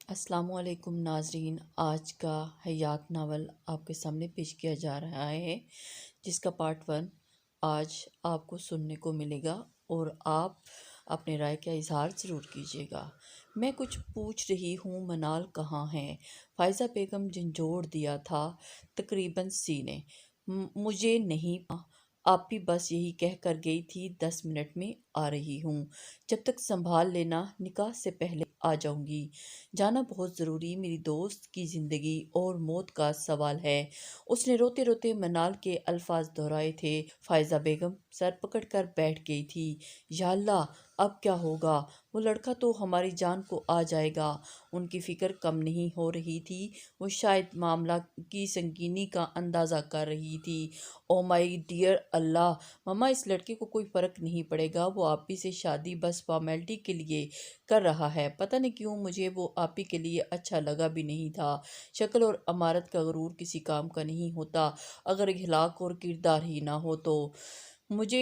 السلام علیکم ناظرین، آج کا حیات ناول آپ کے سامنے پیش کیا جا رہا ہے جس کا پارٹ 1 آج آپ کو سننے کو ملے گا اور آپ اپنے رائے کا اظہار ضرور کیجیے گا۔ میں کچھ پوچھ رہی ہوں منال کہاں ہے؟ فائزہ بیگم جھنجھوڑ دیا تھا تقریباً سینے۔ مجھے نہیں، آپ بھی بس یہی کہہ کر گئی تھی 10 منٹ میں آ رہی ہوں، جب تک سنبھال لینا، نکاح سے پہلے آ جاؤں گی۔ جانا بہت ضروری میری دوست کی زندگی اور موت کا سوال ہے۔ اس نے روتے روتے منال کے الفاظ دہرائے تھے۔ فائزہ بیگم سر پکڑ کر بیٹھ گئی تھی۔ یا اللہ، اب کیا ہوگا؟ وہ لڑکا تو ہماری جان کو آ جائے گا۔ ان کی فکر کم نہیں ہو رہی تھی۔ وہ شاید معاملہ کی سنگینی کا اندازہ کر رہی تھی۔ او مائی ڈیئر اللہ، ماما اس لڑکے کو کوئی فرق نہیں پڑے گا۔ وہ آپی سے شادی بس فارمیلٹی کے لیے کر رہا ہے۔ پتہ نہیں کیوں مجھے وہ آپی کے لیے اچھا لگا بھی نہیں تھا۔ شکل اور عمارت کا غرور کسی کام کا نہیں ہوتا اگر اخلاق اور کردار ہی نہ ہو تو۔ مجھے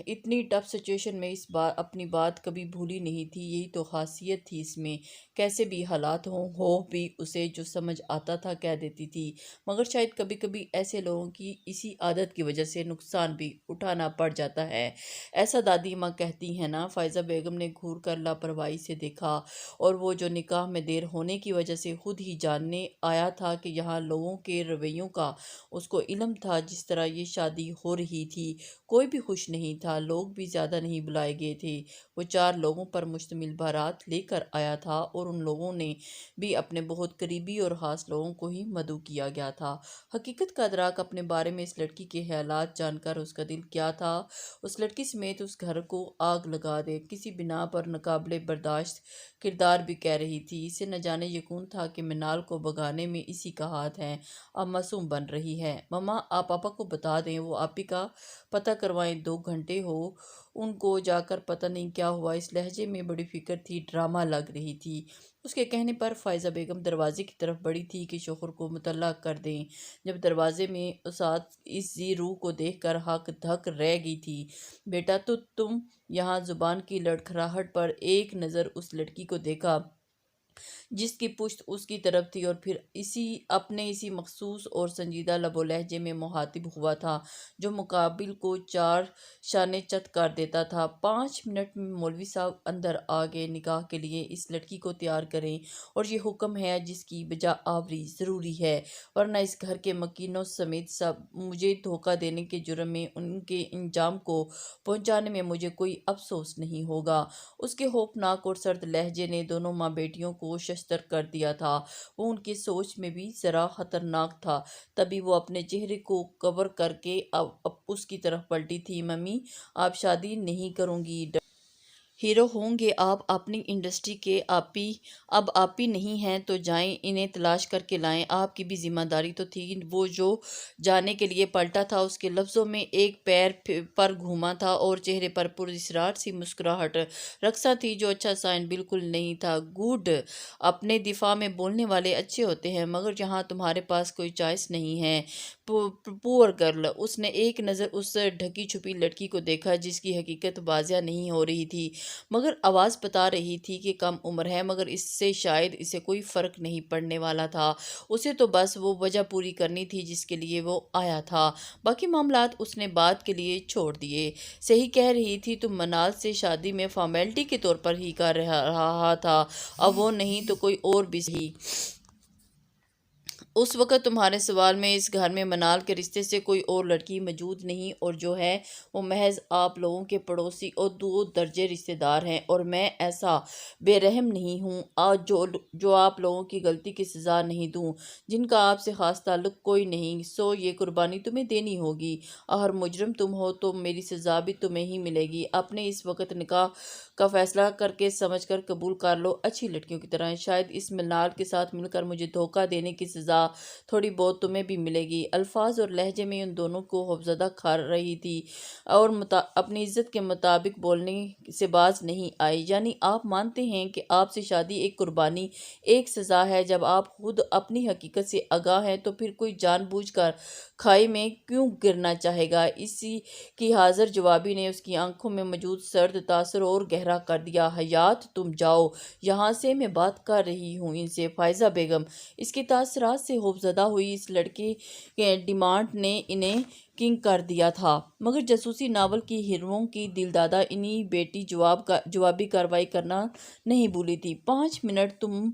اتنی ٹف سچویشن میں اس بار اپنی بات کبھی بھولی نہیں تھی۔ یہی تو خاصیت تھی اس میں، کیسے بھی حالات ہو بھی اسے جو سمجھ آتا تھا کہہ دیتی تھی۔ مگر شاید کبھی کبھی ایسے لوگوں کی اسی عادت کی وجہ سے نقصان بھی اٹھانا پڑ جاتا ہے۔ ایسا دادی ماں کہتی ہیں نا۔ فائزہ بیگم نے گھور کر لاپرواہی سے دیکھا، اور وہ جو نکاح میں دیر ہونے کی وجہ سے خود ہی جاننے آیا تھا کہ یہاں لوگوں کے رویوں کا اس کو علم تھا۔ جس طرح یہ شادی ہو رہی تھی کوئی بھی خوش نہیں تھا، لوگ بھی زیادہ نہیں بلائے گئے تھے۔ وہ 4 لوگوں پر مشتمل بارات لے کر آیا تھا اور ان لوگوں نے بھی اپنے بہت قریبی اور خاص لوگوں کو ہی مدعو کیا گیا تھا۔ حقیقت کا ادراک اپنے بارے میں اس لڑکی کے خیالات جان کر اس کا دل کیا تھا اس لڑکی سمیت اس گھر کو آگ لگا دے۔ کسی بنا پر ناقابل برداشت کردار بھی کہہ رہی تھی۔ اسے نہ جانے یقین تھا کہ منال کو بھگانے میں اسی کا ہاتھ ہے۔ اب معصوم بن رہی ہے۔ ماما آپ پاپا کو بتا دیں، وہ آپی کا پتہ کروائیں۔ 2 گھنٹے ہو ان کو جا کر، پتہ نہیں کیا ہوا۔ اس لہجے میں بڑی فکر تھی، ڈرامہ لگ رہی تھی۔ اس کے کہنے پر فائزہ بیگم دروازے کی طرف بڑھی تھی کہ شوہر کو مطلع کر دیں۔ جب دروازے میں اسات اس ذی روح کو دیکھ کر ہک دھک رہ گئی تھی۔ بیٹا تو تم یہاں؟ زبان کی لڑکھڑاہٹ پر ایک نظر اس لڑکی کو دیکھا جس کی پشت اس کی طرف تھی، اور پھر اسی مخصوص اور سنجیدہ لب و لہجے میں مخاطب ہوا تھا جو مقابل کو 4 شانے چت کر دیتا تھا۔ 5 منٹ میں مولوی صاحب اندر آ گئے۔ نکاح کے لیے اس لڑکی کو تیار کریں، اور یہ حکم ہے جس کی بجا آوری ضروری ہے، ورنہ اس گھر کے مکینوں سمیت سب مجھے دھوکہ دینے کے جرم میں ان کے انجام کو پہنچانے میں مجھے کوئی افسوس نہیں ہوگا۔ اس کے خوفناک اور سرد لہجے نے دونوں ماں بیٹیوں کو ششدر کر دیا تھا۔ وہ ان کی سوچ میں بھی ذرا خطرناک تھا۔ تبھی وہ اپنے چہرے کو کور کر کے اب اس کی طرف پلٹی تھی۔ ممی، آپ شادی نہیں کروں گی؟ ہیرو ہوں گے آپ اپنی انڈسٹری کے۔ اب آپی نہیں ہیں تو جائیں، انہیں تلاش کر کے لائیں۔ آپ کی بھی ذمہ داری تو تھی۔ وہ جو جانے کے لیے پلٹا تھا اس کے لفظوں میں ایک پیر پر گھوما تھا اور چہرے پر پراسرار سی مسکراہٹ رقصاں تھی جو اچھا سائن بالکل نہیں تھا۔ گڈ، اپنے دفاع میں بولنے والے اچھے ہوتے ہیں، مگر یہاں تمہارے پاس کوئی چوائس نہیں ہے۔ پور گرل۔ اس نے ایک نظر اس ڈھکی چھپی لڑکی کو دیکھا جس کی حقیقت واضح نہیں ہو رہی تھی، مگر آواز بتا رہی تھی کہ کم عمر ہے، مگر اس سے شاید اسے کوئی فرق نہیں پڑنے والا تھا۔ اسے تو بس وہ وجہ پوری کرنی تھی جس کے لیے وہ آیا تھا، باقی معاملات اس نے بعد کے لیے چھوڑ دیے۔ صحیح کہہ رہی تھی، تم منال سے شادی میں فارمیلٹی کے طور پر ہی کر رہا تھا، اب وہ نہیں تو کوئی اور بھی صحیح۔ اس وقت تمہارے سوال میں اس گھر میں منال کے رشتے سے کوئی اور لڑکی موجود نہیں، اور جو ہے وہ محض آپ لوگوں کے پڑوسی اور 2 درجے رشتے دار ہیں، اور میں ایسا بے رحم نہیں ہوں جو آپ لوگوں کی غلطی کی سزا نہیں دوں، جن کا آپ سے خاص تعلق کوئی نہیں۔ سو یہ قربانی تمہیں دینی ہوگی۔ اگر مجرم تم ہو تو میری سزا بھی تمہیں ہی ملے گی۔ اپنے اس وقت نکاح کا فیصلہ کر کے سمجھ کر قبول کر لو، اچھی لڑکیوں کی طرح۔ شاید اس منال کے ساتھ مل کر مجھے دھوکہ دینے کی سزا بیٹا، تھوڑی بہت تمہیں بھی ملے گی۔ الفاظ اور لہجے میں ان دونوں کو خوفزدہ کر رہی تھی اور اپنی عزت کے مطابق بولنے سے باز نہیں آئی۔ یعنی آپ مانتے ہیں کہ آپ سے شادی ایک قربانی، ایک سزا ہے؟ جب آپ خود اپنی حقیقت سے آگاہ ہیں تو پھر کوئی جان بوجھ کر کھائی میں کیوں گرنا چاہے گا؟ اسی کی حاضر جوابی نے اس کی آنکھوں میں موجود سرد تاثر اور گہرا کر دیا۔ حیات تم جاؤ یہاں سے، میں بات کر رہی ہوں ان سے۔ فائزہ بیگم اس کے تاثرات سے خوفزدہ ہوئی۔ اس لڑکے کے ڈیمانڈ نے انہیں کنگ کر دیا تھا، مگر جاسوسی ناول کی ہیروئن کی دل دادہ انہیں بیٹی جوابی کارروائی کرنا نہیں بھولی تھی۔ 5 منٹ تم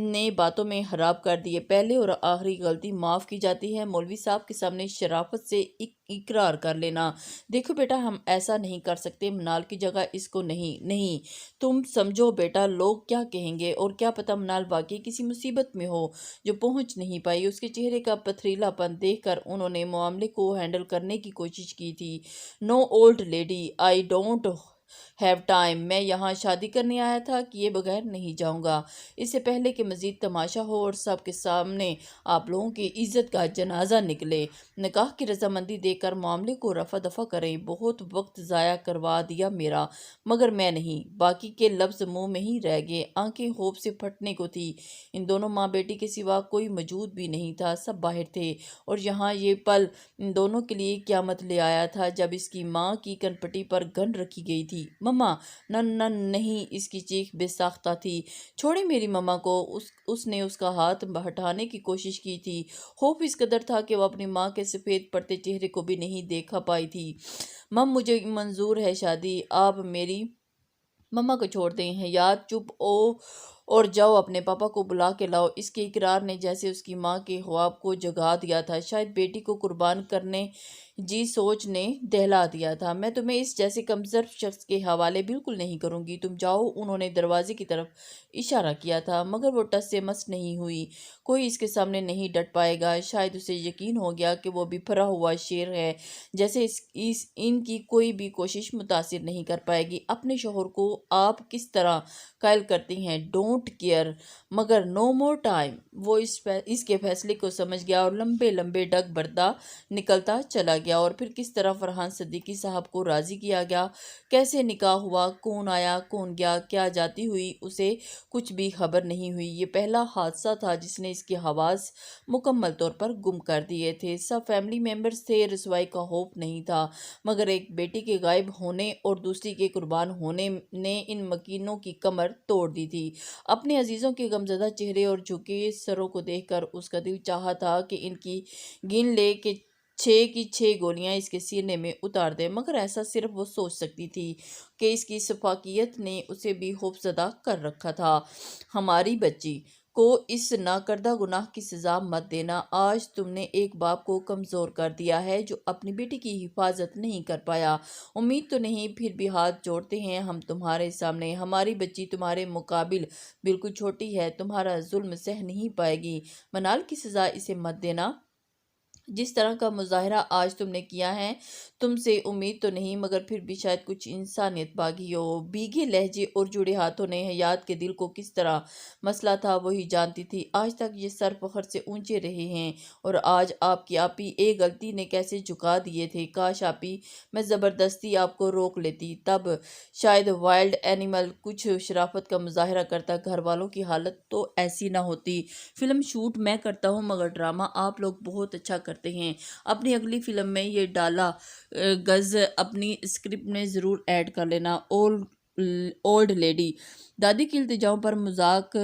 نے باتوں میں خراب کر دیے۔ پہلے اور آخری غلطی معاف کی جاتی ہے، مولوی صاحب کے سامنے شرافت سے اقرار کر لینا۔ دیکھو بیٹا، ہم ایسا نہیں کر سکتے، منال کی جگہ اس کو نہیں تم سمجھو بیٹا، لوگ کیا کہیں گے؟ اور کیا پتہ منال واقعی کسی مصیبت میں ہو جو پہنچ نہیں پائی۔ اس کے چہرے کا پتھریلا پن دیکھ کر انہوں نے معاملے کو ہینڈل کرنے کی کوشش کی تھی۔ No old lady, I don't have time, میں یہاں شادی کرنے آیا تھا، کیے بغیر نہیں جاؤں گا۔ اس سے پہلے کہ مزید تماشا ہو اور سب کے سامنے آپ لوگوں کی عزت کا جنازہ نکلے، نکاح کی رضامندی دے کر معاملے کو رفع دفع کریں۔ بہت وقت ضائع کروا دیا میرا، مگر میں نہیں۔ باقی کے لفظ منہ میں ہی رہ گئے، آنکھیں خوف سے پھٹنے کو تھی۔ ان دونوں ماں بیٹی کے سوا کوئی موجود بھی نہیں تھا، سب باہر تھے، اور یہاں یہ پل ان دونوں کے لیے قیامت لے آیا تھا جب اس کی ماں کی کنپٹی پر گن رکھی گئی تھی۔ مما، نہ نہیں، اس کی چیخ بے ساختہ تھی۔ چھوڑیں میری مما کو۔ اس نے اس کا ہاتھ ہٹانے کی کوشش کی تھی۔ خوف اس قدر تھا کہ وہ اپنی ماں کے سفید پڑتے چہرے کو بھی نہیں دیکھ پائی تھی۔ مم، مجھے منظور ہے شادی، آپ میری مما کو چھوڑ دیں۔ حیات چپ اور جاؤ، اپنے پاپا کو بلا کے لاؤ۔ اس کے اقرار نے جیسے اس کی ماں کے خواب کو جگا دیا تھا، شاید بیٹی کو قربان کرنے جی سوچ نے دہلا دیا تھا۔ میں تمہیں اس جیسے کمزور شخص کے حوالے بالکل نہیں کروں گی، تم جاؤ۔ انہوں نے دروازے کی طرف اشارہ کیا تھا، مگر وہ ٹس سے مس نہیں ہوئی۔ کوئی اس کے سامنے نہیں ڈٹ پائے گا۔ شاید اسے یقین ہو گیا کہ وہ بپھرا ہوا شیر ہے، جیسے ان کی کوئی بھی کوشش متاثر نہیں کر پائے گی۔ اپنے شوہر کو آپ کس طرح قائل کرتی ہیں؟ ڈونٹ کیئر، مگر نو مور ٹائم۔ وہ اس کے فیصلے کو سمجھ گیا اور لمبے لمبے ڈگ بھرتا نکلتا چلا گیا۔ اور پھر کس طرح فرحان صدیقی صاحب کو راضی کیا گیا، کیسے نکاح ہوا، کون آیا کون گیا، کیا جاتی ہوئی، اسے کچھ بھی خبر نہیں ہوئی۔ یہ پہلا حادثہ تھا جس نے اس کے حواس مکمل طور پر گم کر دیے تھے۔ سب فیملی ممبرز تھے، رسوائی کا خوف نہیں تھا، مگر ایک بیٹی کے غائب ہونے اور دوسری کے قربان ہونے نے ان مکینوں کی کمر توڑ دی تھی۔ اپنے عزیزوں کے غمزدہ چہرے اور جھکے سروں کو دیکھ کر اس کا دل چاہا تھا کہ ان کی گن لے کہ 6 کی 6 گولیاں اس کے سینے میں اتار دے، مگر ایسا صرف وہ سوچ سکتی تھی کہ اس کی شفافیت نے اسے بھی خوفزدہ کر رکھا تھا۔ ہماری بچی کو اس ناکردہ گناہ کی سزا مت دینا۔ آج تم نے ایک باپ کو کمزور کر دیا ہے جو اپنی بیٹی کی حفاظت نہیں کر پایا۔ امید تو نہیں، پھر بھی ہاتھ جوڑتے ہیں ہم تمہارے سامنے۔ ہماری بچی تمہارے مقابل بالکل چھوٹی ہے، تمہارا ظلم سہ نہیں پائے گی۔ منال کی سزا اسے مت دینا۔ جس طرح کا مظاہرہ آج تم نے کیا ہے، تم سے امید تو نہیں، مگر پھر بھی شاید کچھ انسانیت باقی ہو۔ بھیگے لہجے اور جڑے ہاتھوں نے حیات کے دل کو کس طرح مسلا تھا وہی جانتی تھی۔ آج تک یہ سر فخر سے اونچے رہے ہیں، اور آج آپ کی آپی ایک غلطی نے کیسے جھکا دیے تھے۔ کاش آپی میں زبردستی آپ کو روک لیتی، تب شاید وائلڈ اینیمل کچھ شرافت کا مظاہرہ کرتا، گھر والوں کی حالت تو ایسی نہ ہوتی۔ فلم شوٹ میں کرتا ہوں، مگر ڈرامہ آپ لوگ بہت اچھا کرتے ہیں۔ اپنی اگلی فلم میں یہ ڈالا گز اپنی اسکرپٹ میں ضرور ایڈ کر لینا۔ اولڈ لیڈی، دادی کی التجاؤں پر مذاق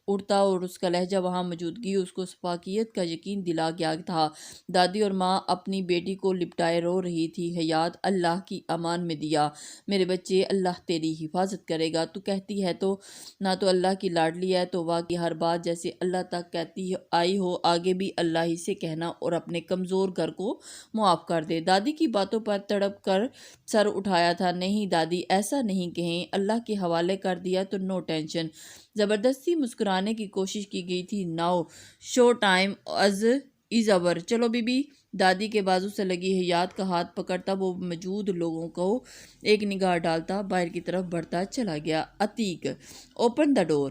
اڑتا اور اس کا لہجہ وہاں موجودگی اس کو شفافیت کا یقین دلا گیا تھا۔ دادی اور ماں اپنی بیٹی کو لپٹائے رو رہی تھی۔ حیات، اللہ کی امان میں دیا میرے بچے، اللہ تیری حفاظت کرے گا۔ تو کہتی ہے تو نہ تو اللہ کی لاڈلی ہے، تو واقعی ہر بات جیسے اللہ تک کہتی آئی ہو، آگے بھی اللہ ہی سے کہنا اور اپنے کمزور گھر کو معاف کر دے۔ دادی کی باتوں پر تڑپ کر سر اٹھایا تھا۔ نہیں دادی، ایسا نہیں کہیں، اللہ کے حوالے کر دیا تو نو ٹینشن۔ زبردستی مسکرانے کی کوشش کی گئی تھی۔ Now show time is over, چلو بی بی۔ دادی کے بازو سے لگی حیات کا ہاتھ پکڑتا وہ موجود لوگوں کو ایک نگاہ ڈالتا باہر کی طرف بڑھتا چلا گیا۔ عتیق، اوپن دا ڈور۔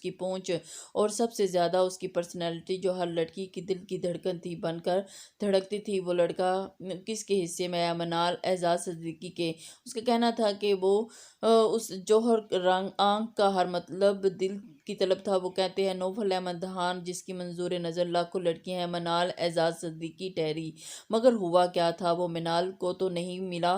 اس کی پہنچ اور سب سے زیادہ اس کی پرسنالٹی جو ہر لڑکی کی دل کی دھڑکن تھی بن کر دھڑکتی تھی۔ وہ لڑکا کس کے حصے میں ہے؟ منال اعزاز صدیقی کے۔ اس کا کہنا تھا کہ وہ اس جوہر رنگ آنکھ کا ہر مطلب دل کی طلب تھا۔ وہ کہتے ہیں نوفل احمد خان جس کی منظور نظر لاکھوں لڑکیاں ہیں، منال اعزاز صدیقی ٹھہری، مگر ہوا کیا تھا؟ وہ منال کو تو نہیں ملا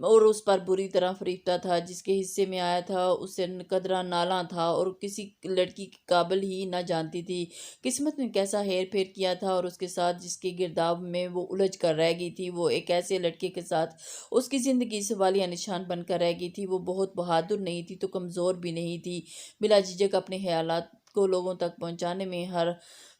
اور اس پر بری طرح فریفتہ تھا۔ جس کے حصے میں آیا تھا اسے قدرہ نالاں تھا اور کسی لڑکی کے قابل ہی نہ جانتی تھی۔ قسمت نے کیسا ہیر پھیر کیا تھا اور اس کے ساتھ جس کے گرداب میں وہ الجھ کر رہ گئی تھی، وہ ایک ایسے لڑکے کے ساتھ اس کی زندگی سوالیہ نشان بن کر رہ گئی تھی۔ وہ بہت بہادر نہیں تھی تو کمزور بھی نہیں تھی، بلا جھجک اپنے خیالات کو لوگوں تک پہنچانے میں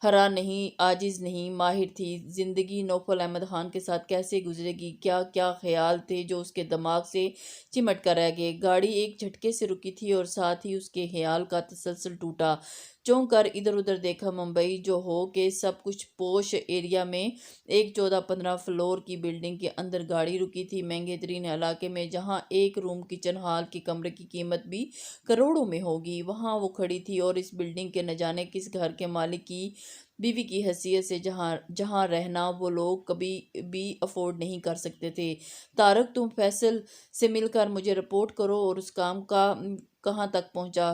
ہرا نہیں، عاجز نہیں، ماہر تھی۔ زندگی نوفل احمد خان کے ساتھ کیسے گزرے گی؟ کیا کیا خیال تھے جو اس کے دماغ سے چمٹ کر رہ گئے؟ گاڑی ایک جھٹکے سے رکی تھی اور ساتھ ہی اس کے خیال کا تسلسل ٹوٹا۔ چونک کر ادھر ادھر دیکھا، ممبئی جو ہو کہ سب کچھ پوش ایریا میں ایک 14-15 فلور کی بلڈنگ کے اندر گاڑی رکی تھی، مہنگے ترین علاقے میں، جہاں ایک روم کچن ہال کے کمرے کی قیمت بھی کروڑوں میں ہوگی۔ وہاں وہ کھڑی تھی اور اس بلڈنگ کے نہ جانے کس گھر کے مالک کی بیوی کی حیثیت سے جہاں رہنا وہ لوگ کبھی بھی افورڈ نہیں کر سکتے تھے۔ طارق تم فیصل سے مل کر مجھے رپورٹ کرو اور اس کام کا کہاں تک پہنچا،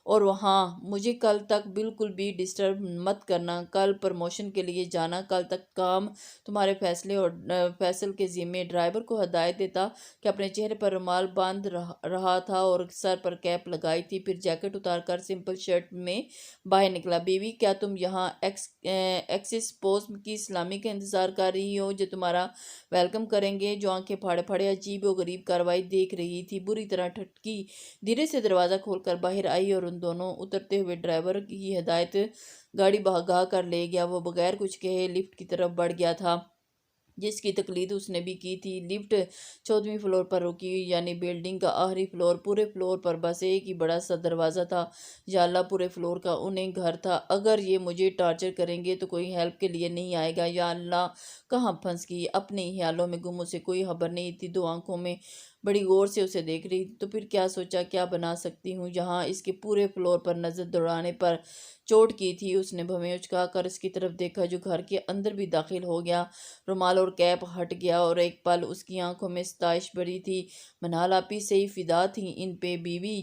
اور وہاں مجھے کل تک بالکل بھی ڈسٹرب مت کرنا۔ کل پروموشن کے لیے جانا، کل تک کام تمہارے فیصلے اور فیصل کے ذمے۔ ڈرائیور کو ہدایت دیتا کہ اپنے چہرے پر رومال باندھ رہا تھا اور سر پر کیپ لگائی تھی، پھر جیکٹ اتار کر سمپل شرٹ میں باہر نکلا۔ بیوی کیا تم یہاں ایکسس پوسٹ کی سلامی کا انتظار کر رہی ہو جو تمہارا ویلکم کریں گے؟ جو آنکھیں پھاڑے پھاڑے عجیب و غریب کارروائی دیکھ رہی تھی بری طرح ٹھٹکی، دھیرے سے دروازہ کھول کر باہر آئی اور ان دونوں اترتے ہوئے ڈرائیور کی ہدایت گاڑی بھگا کر لے گیا۔ وہ بغیر کچھ کہے لفٹ کی طرف بڑھ گیا تھا جس کی تقلید اس نے بھی کی تھی۔ لفٹ 14ویں فلور پر رکی، یعنی بلڈنگ کا آخری فلور۔ پورے فلور پر بس ایک ہی بڑا سا دروازہ تھا۔ یا اللہ، پورے فلور کا انہیں گھر تھا۔ اگر یہ مجھے ٹارچر کریں گے تو کوئی ہیلپ کے لیے نہیں آئے گا۔ یا اللہ، کہاں پھنس گئی؟ اپنے ہی خیالوں میں گم، اسے کوئی خبر نہیں تھی۔ دو آنکھوں میں بڑی غور سے اسے دیکھ رہی تھی۔ تو پھر کیا سوچا، کیا بنا سکتی ہوں؟ یہاں اس کے پورے فلور پر نظر دوڑانے پر چوٹ کی تھی۔ اس نے بھویں اچکا کر اس کی طرف دیکھا جو گھر کے اندر بھی داخل ہو گیا۔ رومال اور کیپ ہٹ گیا اور ایک پل اس کی آنکھوں میں ستائش بھری تھی۔ منال آپی سے ہی فدا تھی ان پہ بیوی،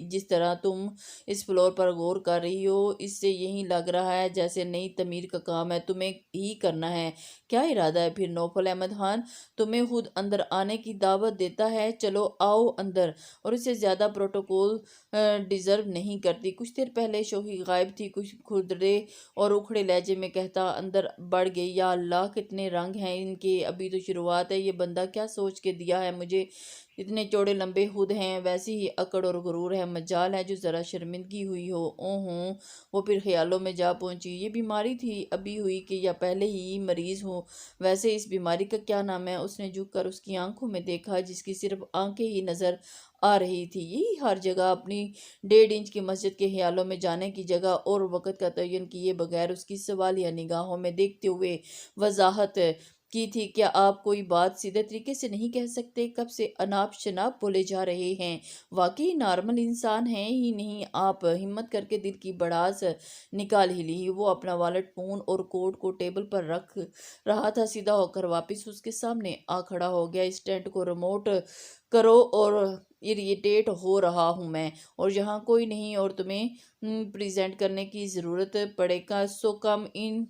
جس طرح تم اس فلور پر غور کر رہی ہو، اس سے یہی لگ رہا ہے جیسے نئی تعمیر کا کام ہے، تمہیں ہی کرنا ہے۔ کیا ارادہ ہے پھر نوفل احمد خان؟ تمہیں خود اندر آنے کی دعوت دیتا ہے، چلو آؤ اندر، اور اسے زیادہ پروٹوکول ڈیزرو نہیں کرتی۔ کچھ دیر پہلے شوخی غائب تھی، کچھ کھردرے اور اکھڑے لہجے میں کہتا اندر بڑھ گئی، یا اللہ کتنے رنگ ہیں ان کے، ابھی تو شروعات ہے۔ یہ بندہ کیا سوچ کے دیا ہے مجھے؟ اتنے چوڑے لمبے خود ہیں، ویسی ہی اکڑ اور غرور ہے، مجال ہے جو ذرا شرمندگی ہوئی ہو۔ اوہوں، وہ پھر خیالوں میں جا پہنچی، یہ بیماری تھی ابھی ہوئی کہ یا پہلے ہی مریض ہوں؟ ویسے اس بیماری کا کیا نام ہے؟ اس نے جھک کر اس کی آنکھوں میں دیکھا جس کی صرف آنکھیں ہی نظر آ رہی تھی۔ یہی ہر جگہ اپنی 1.5 انچ کی مسجد کے خیالوں میں جانے کی جگہ اور وقت کا تعین کیے بغیر اس کی سوالیہ نگاہوں میں دیکھتے ہوئے وضاحت کی تھی، کیا آپ کوئی بات سیدھے طریقے سے نہیں کہہ سکتے؟ کب سے اناپ شناپ بولے جا رہے ہیں، واقعی نارمل انسان ہیں ہی نہیں آپ؟ ہمت کر کے دل کی بڑاس نکال ہی لی۔ وہ اپنا والٹ، فون اور کوٹ کو ٹیبل پر رکھ رہا تھا، سیدھا ہو کر واپس اس کے سامنے آ کھڑا ہو گیا۔ اس ٹینٹ کو ریموٹ کرو اور اریٹیٹ ہو رہا ہوں میں، اور یہاں کوئی نہیں اور تمہیں پریزنٹ کرنے کی ضرورت پڑے گا، سو کم ان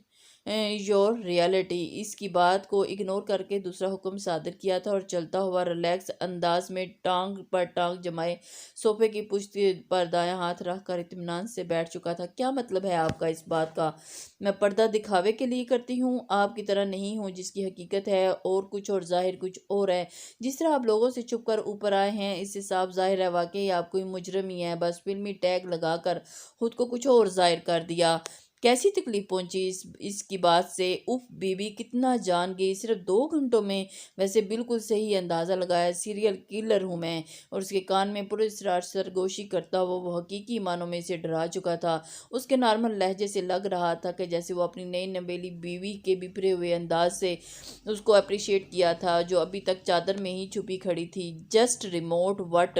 یور ریالٹی۔ اس کی بات کو اگنور کر کے دوسرا حکم صادر کیا تھا اور چلتا ہوا ریلیکس انداز میں ٹانگ پر ٹانگ جمائے صوفے کی پشت پر دایاں ہاتھ رکھ کر اطمینان سے بیٹھ چکا تھا۔ کیا مطلب ہے آپ کا اس بات کا؟ میں پردہ دکھاوے کے لیے کرتی ہوں، آپ کی طرح نہیں ہوں جس کی حقیقت ہے اور کچھ اور ظاہر کچھ اور ہے۔ جس طرح آپ لوگوں سے چھپ کر اوپر آئے ہیں، اس سے صاف ظاہر ہے واقعی آپ کوئی مجرم ہی ہیں، بس فلمی ٹیگ لگا کر خود کو کچھ اور ظاہر کر دیا۔ کیسی تکلیف پہنچی اس کی بات سے؟ اف بیوی کتنا جان گئی، صرف 2 گھنٹوں میں؟ ویسے بالکل صحیح اندازہ لگایا، سیریل کلر ہوں میں۔ اور اس کے کان میں پراسرار سرگوشی کرتا ہوا وہ حقیقی معنوں میں اسے ڈرا چکا تھا۔ اس کے نارمل لہجے سے لگ رہا تھا کہ جیسے وہ اپنی نئی نویلی بیوی کے بپھرے ہوئے انداز سے اس کو اپریشیٹ کیا تھا جو ابھی تک چادر میں ہی چھپی کھڑی تھی۔ Just remote what